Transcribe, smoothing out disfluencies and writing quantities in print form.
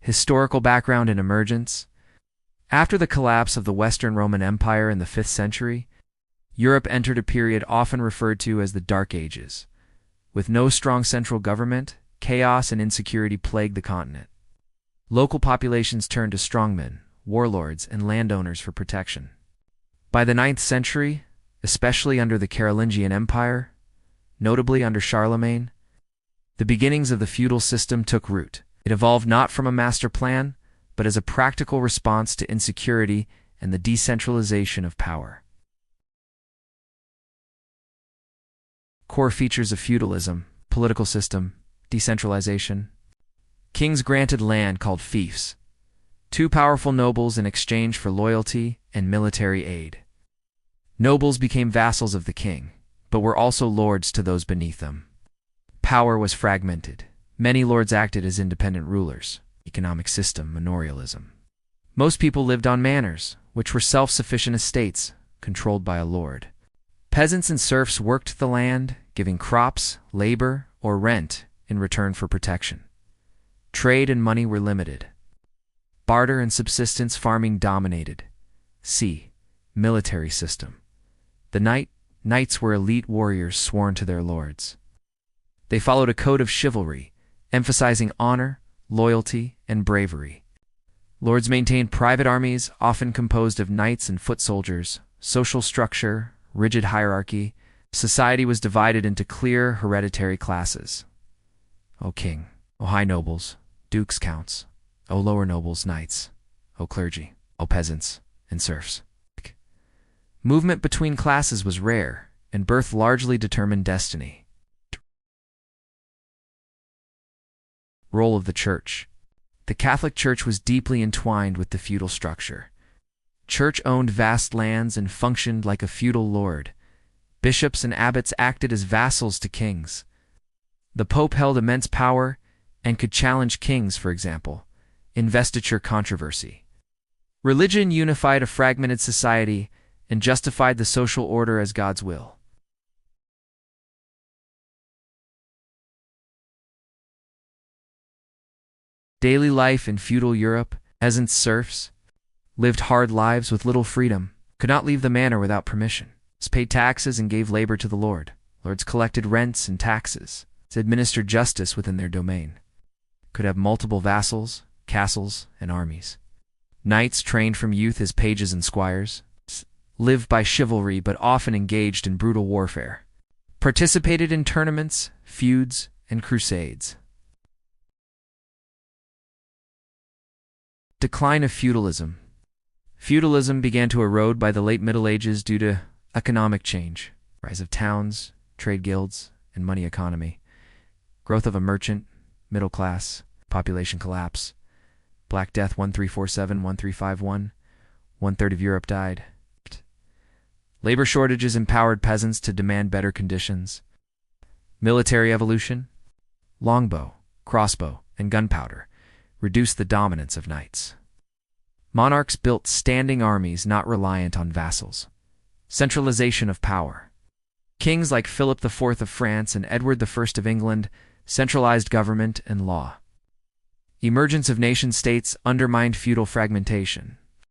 Historical background and emergence. After the collapse of the Western Roman Empire in the 5th century, Europe entered a period often referred to as the Dark Ages. With no strong central government, chaos and insecurity plagued the continent. Local populations turned to strongmen, warlords, and landowners for protection. By the 9th century, especially under the Carolingian Empire, notably under Charlemagne, the beginnings of the feudal system took root. It evolved not from a master plan, but as a practical response to insecurity and the decentralization of power. Core features of feudalism: political system, decentralization. Kings granted land called fiefs, to powerful nobles in exchange for loyalty and military aid. Nobles became vassals of the king, but were also lords to those beneath them. Power was fragmented. Many lords acted as independent rulers. Economic system: manorialism. Most people lived on manors, which were self-sufficient estates controlled by a lord. Peasants and serfs worked the land, giving crops, labor, or rent in return for protection. Trade and money were limited. Barter and subsistence farming dominated. C. Military system. The knights were elite warriors sworn to their lords. They followed a code of chivalry, emphasizing honor, loyalty, and bravery. Lords maintained private armies, often composed of knights and foot soldiers. Social structure: rigid hierarchy. Society was divided into clear hereditary classes. O king, O high nobles, dukes, counts, O lower nobles, knights, O clergy, O peasants, and serfs. Movement between classes was rare, and birth largely determined destiny. Role of the Church. The Catholic Church was deeply entwined with the feudal structure. Church owned vast lands and functioned like a feudal lord. Bishops and abbots acted as vassals to kings. The Pope held immense power and could challenge kings, for example. Investiture controversy. Religion unified a fragmented society and justified the social order as God's will. Daily life in feudal Europe: peasants, serfs, lived hard lives with little freedom, could not leave the manor without permission, paid taxes and gave labor to the lord. Lords collected rents and taxes, administered justice within their domain, could have multiple vassals, castles, and armies. Knights, trained from youth as pages and squires, lived by chivalry but often engaged in brutal warfare, participated in tournaments, feuds, and crusades. Decline of feudalism. Feudalism began to erode by the late Middle Ages due to economic change, rise of towns, trade guilds, and money economy, growth of a merchant, middle class, population collapse, Black Death 1347-1351, 1/3 of Europe died. Labor shortages empowered peasants to demand better conditions. Military evolution. Longbow, crossbow, and gunpowder reduced the dominance of knights. Monarchs built standing armies not reliant on vassals. Centralization of power. Kings like Philip IV of France and Edward I of England centralized government and law. Emergence of nation-states undermined feudal fragmentation.